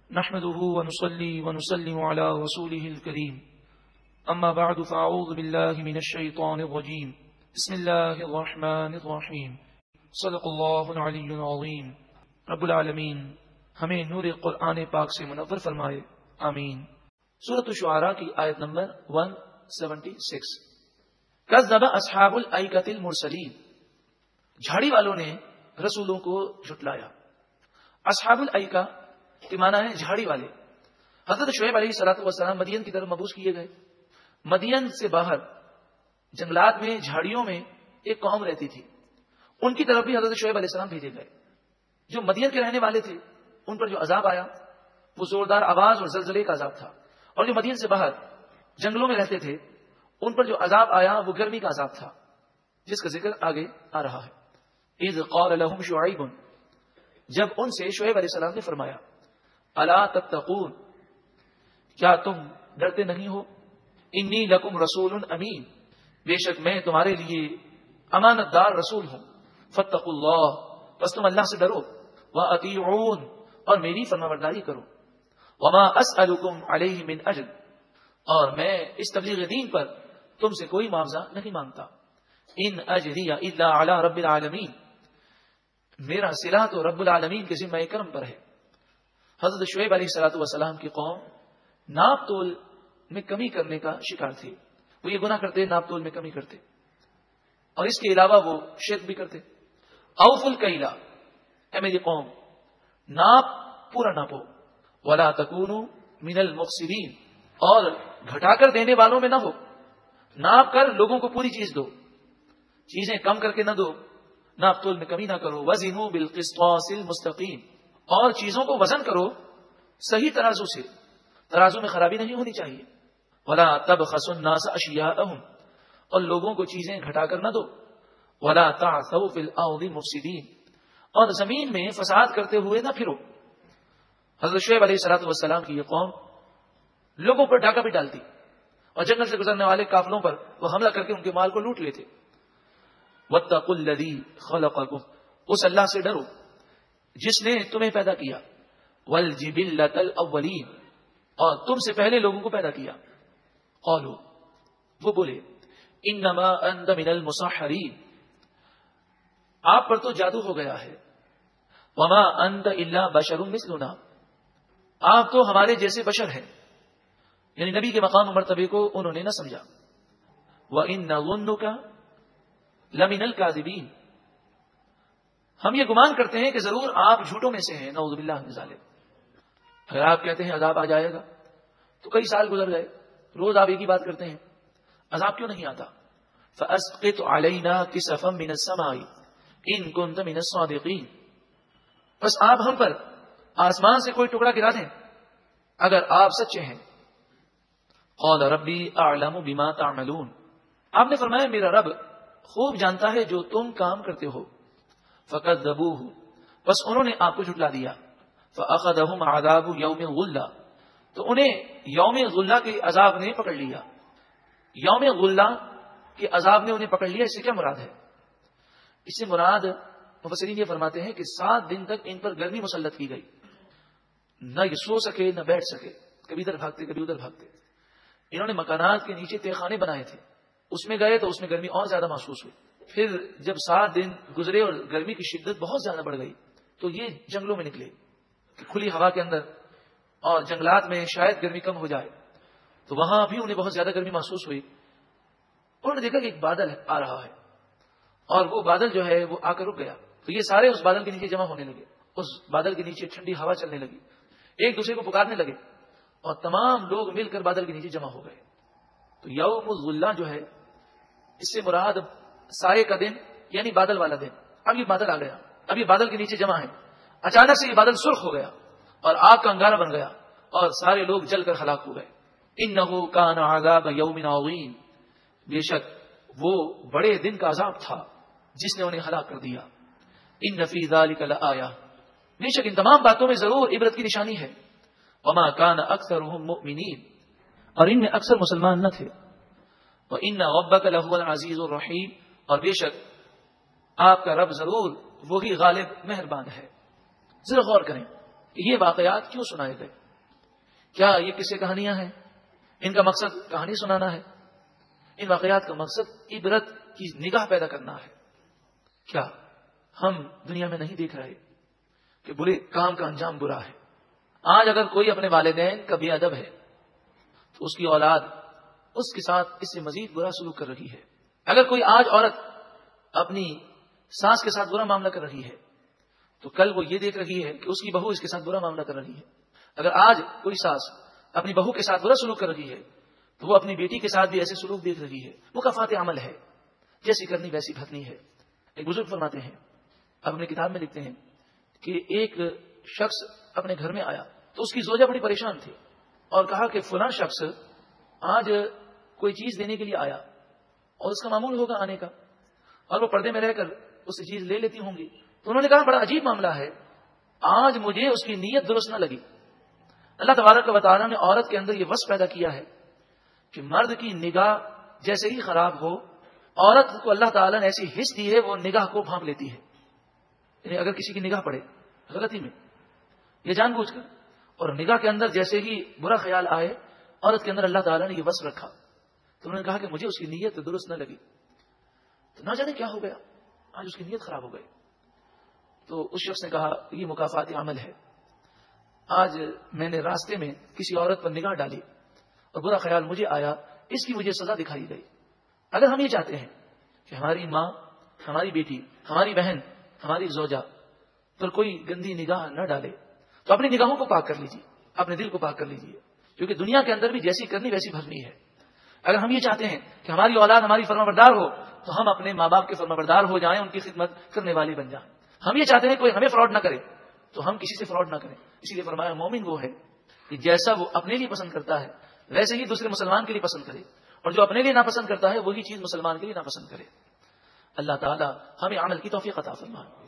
نحمده ونصلي ونسلم على رسوله الكريم اما بعد فاعوذ بالله من الشيطان الرجيم بسم الله الرحمن الرحيم صدق اللہ العلی العظیم. رب العالمین ہمیں نور قرآن پاک سے منور فرمائے، آمین. سورۃ الشعراء کی آیت نمبر 176. کذب اصحاب الایکۃ المرسلین، جھاڑی والوں نے رسولوں کو جھٹلایا. اصحاب الایکہ کے معنی ہے جھاڑی والے. حضرت شعیب علیہ الصلوۃ والسلام مدین کی طرف مبعوث کیے گئے. مدین سے باہر جنگلات میں جھاڑیوں میں ایک قوم رہتی تھی، ان کی طرف بھی حضرت شعیب علیہ السلام بھیجے گئے. جو مدین کے رہنے والے تھے ان پر جو عذاب آیا وہ زوردار آواز اور زلزلے کا عذاب تھا، اور جو مدین سے باہر جنگلوں میں رہتے تھے ان پر جو عذاب آیا وہ گرمی کا عذاب تھا، جس کا ذکر آگے آ رہا ہے. اذ قال لهم شعیب، جب ان سے شعیب علیہ السلام نے فرمایا الا تتقون، کیا تم ڈرتے نہیں ہو؟ انی لکم رسول امین، بے شک میں تمہارے لیے امانت دار رسول ہوں. فاتقوا اللہ، بس تم اللہ سے ڈرو. واطیعون، اور میری فرمانبرداری کرو. وما اسألکم علیہ من اجر، اور میں اس تبلیغ دین پر تم سے کوئی معاوضہ نہیں مانگتا. ان اجری الا علی رب العالمین، میرا صلہ تو رب العالمین کے ذمہ کرم پر ہے. حضرت شعیب علیہ الصلوۃ والسلام کی قوم ناپ تول میں کمی کرنے کا شکار تھی. وہ یہ گناہ کرتے، ناپ تول میں کمی کرتے، اور اس کے علاوہ وہ شرک بھی کرتے. اوف الکیلا، اے میری قوم ناپ پورا ناپو. ولا تکونوا من المفسدین، اور گھٹا کر دینے والوں میں نہ ہو. ناپ کر لوگوں کو پوری چیز دو، چیزیں کم کر کے نہ دو، ناپ تول میں کمی نہ کرو. وزنوا بالقسطاس المستقیم، اور چیزوں کو وزن کرو صحیح ترازو سے، ترازو میں خرابی نہیں ہونی چاہیے. ولا تبخسوا الناس اشیاءهم، اور لوگوں کو چیزیں گھٹا کر نہ دو. ولا تعثوا فی الارض مفسدین، اور زمین میں فساد کرتے ہوئے نہ پھرو. حضرت شعیب علیہ الصلوۃ والسلام کی یہ قوم لوگوں پر ڈاکہ بھی ڈالتی، اور جنگل سے گزرنے والے قافلوں پر وہ حملہ کر کے ان کے مال کو لوٹ لیتے. واتقوا الذی خلقکم، اس اللہ سے ڈرو جس نے تمہیں پیدا کیا. والجبلۃ الاولین، اور تم سے پہلے لوگوں کو پیدا کیا. قالوا، وہ بولے انما انت من المسحرین، آپ پر تو جادو ہو گیا ہے. وما انت الا بشر مثلنا، آپ تو ہمارے جیسے بشر ہیں. یعنی نبی کے مقام و مرتبے کو انہوں نے نہ سمجھا. وَإِنَّ ظُنُّكَ لَمِنَ الْكَاذِبِينَ، ہم یہ گمان کرتے ہیں کہ ضرور آپ جھوٹوں میں سے ہیں. نعوذ باللہ من ذالک. اگر آپ کہتے ہیں عذاب آ جائے گا تو کئی سال گزر گئے، روز آپ ایک ہی بات کرتے ہیں، عذاب کیوں نہیں آتا؟ فَأَسْقِطْ عَلَيْنَا كِسَفًا مِنَ السَّمَاءِ إِن كُنتَ مِنَ الصَّادِقِينَ، بس آپ ہم پر آسمان سے کوئی ٹکڑا گرا دیں اگر آپ سچے ہیں. قال ربی اعلم بما تعملون، آپ نے فرمایا میرا رب خوب جانتا ہے جو تم کام کرتے ہو. فکذبوہ، بس انہوں نے آپ کو جھٹلا دیا. فاخذہم عذاب یوم الغلہ، تو انہیں یوم غلہ کے عذاب نے پکڑ لیا. یوم غلہ کے عذاب نے انہیں پکڑ لیا، اس سے کیا مراد ہے؟ اس سے مراد مفسرین یہ فرماتے ہیں کہ 7 دن تک ان پر گرمی مسلط کی گئی، نہ یہ سو سکے نہ بیٹھ سکے، کبھی ادھر بھاگتے کبھی ادھر بھاگتے. انہوں نے مکانات کے نیچے تہخانے بنائے تھے، اس میں گئے تو اس میں گرمی اور زیادہ محسوس ہوئی. پھر جب 7 دن گزرے اور گرمی کی شدت بہت زیادہ بڑھ گئی تو یہ جنگلوں میں نکلے کہ کھلی ہوا کے اندر، اور جنگلات میں شاید گرمی کم ہو جائے، تو وہاں بھی انہیں بہت زیادہ گرمی محسوس ہوئی. انہوں نے دیکھا کہ ایک بادل آ رہا ہے، اور وہ بادل جو ہے وہ آ کر رک گیا. تو یہ سارے اس بادل کے نیچے جمع ہونے لگے، اس بادل کے نیچے ٹھنڈی ہوا چلنے لگی، ایک دوسرے کو پکارنے لگے، اور تمام لوگ مل کر بادل کے نیچے جمع ہو گئے. تو یوم الظلہ جو ہے اس سے مراد سائے کا دن، یعنی بادل والا دن. اب یہ بادل آ گیا، اب یہ بادل کے نیچے جمع ہے. اچانک سے یہ بادل سرخ ہو گیا اور آگ کا انگارہ بن گیا، اور سارے لوگ جل کر ہلاک ہو گئے. انہ کان عذاب یوم عظیم، بے شک وہ بڑے دن کا عذاب تھا جس نے انہیں ہلاک کر دیا. ان فی ذلک لآیہ، بے شک ان تمام باتوں میں ضرور عبرت کی نشانی ہے. وما کان اکثرهم مؤمنین، اور ان میں اکثر مسلمان نہ تھے. وان ربک لہو العزیز الرحیم، اور بے شک آپ کا رب ضرور وہی غالب مہربان ہے. ذرا غور کریں، یہ واقعات کیوں سنائے گئے؟ کیا یہ قصے کہانیاں ہیں؟ ان کا مقصد کہانی سنانا ہے؟ ان واقعات کا مقصد عبرت کی نگاہ پیدا کرنا ہے۔ کیا ہم دنیا میں نہیں دیکھ رہے کہ برے کام کا انجام برا ہے؟ آج اگر کوئی اپنے والدین کا بے ادب ہے تو اس کی اولاد اس کے ساتھ اس سے مزید برا سلوک کر رہی ہے۔ اگر کوئی آج عورت اپنی ساس کے ساتھ برا معاملہ کر رہی ہے تو کل وہ یہ دیکھ رہی ہے کہ اس کی بہو اس کے ساتھ برا معاملہ کر رہی ہے۔ اگر آج کوئی ساس اپنی بہو کے ساتھ برا سلوک کر رہی ہے تو وہ اپنی بیٹی کے ساتھ بھی ایسے سلوک دیکھ رہی ہے۔ مکافات عمل ہے، جیسی کرنی ویسی بھرنی ہے۔ ایک بزرگ فرماتے ہیں، اب اپنی کتاب میں لکھتے ہیں کہ ایک شخص اپنے گھر میں آیا تو اس کی زوجہ بڑی پریشان تھی اور کہا کہ فلاں شخص آج کوئی چیز دینے کے لیے آیا اور اس کا معمول ہوگا آنے کا، اور وہ پردے میں رہ کر اس سے چیز لے لیتی ہوں گی۔ تو انہوں نے کہا بڑا عجیب معاملہ ہے، آج مجھے اس کی نیت درست نہ لگی۔ اللہ تبارک و تعالیٰ نے عورت کے اندر یہ وصف پیدا کیا ہے کہ مرد کی نگاہ جیسے ہی خراب ہو، عورت کو اللہ تعالیٰ نے ایسی حس دی ہے وہ نگاہ کو بھانپ لیتی ہے۔ یعنی اگر کسی کی نگاہ پڑے غلطی میں یہ جان بوجھ کر، اور نگاہ کے اندر جیسے ہی برا خیال آئے، عورت کے اندر اللہ تعالیٰ نے یہ وصف رکھا، تو انہوں نے کہا کہ مجھے اس کی نیت درست نہ لگی، تو نہ جانے کیا ہو گیا، آج اس کی نیت خراب ہو گئی۔ تو اس شخص نے کہا یہ مکافات عمل ہے، آج میں نے راستے میں کسی عورت پر نگاہ ڈالی اور برا خیال مجھے آیا، اس کی مجھے سزا دکھائی گئی۔ اگر ہم یہ چاہتے ہیں کہ ہماری ماں، ہماری بیٹی، ہماری بہن، ہماری زوجہ پر کوئی گندی نگاہ نہ ڈالے تو اپنی نگاہوں کو پاک کر لیجیے، اپنے دل کو پاک کر لیجیے، کیونکہ دنیا کے اندر بھی جیسی کرنی ویسی بھرنی ہے۔ اگر ہم یہ چاہتے ہیں کہ ہماری اولاد ہماری فرمانبردار ہو تو ہم اپنے ماں باپ کے فرمانبردار ہو جائیں، ان کی خدمت کرنے والے بن جائیں۔ ہم یہ چاہتے ہیں کوئی ہمیں فراڈ نہ کرے تو ہم کسی سے فراڈ نہ کریں۔ اسی لیے فرمایا مومن وہ ہے کہ جیسا وہ اپنے لیے پسند کرتا ہے ویسے ہی دوسرے مسلمان کے لیے پسند کرے، اور جو اپنے لیے ناپسند کرتا ہے وہی چیز مسلمان کے لیے ناپسند کرے۔ اللہ تعالی ہمیں عمل کی توفیق عطا فرمائے۔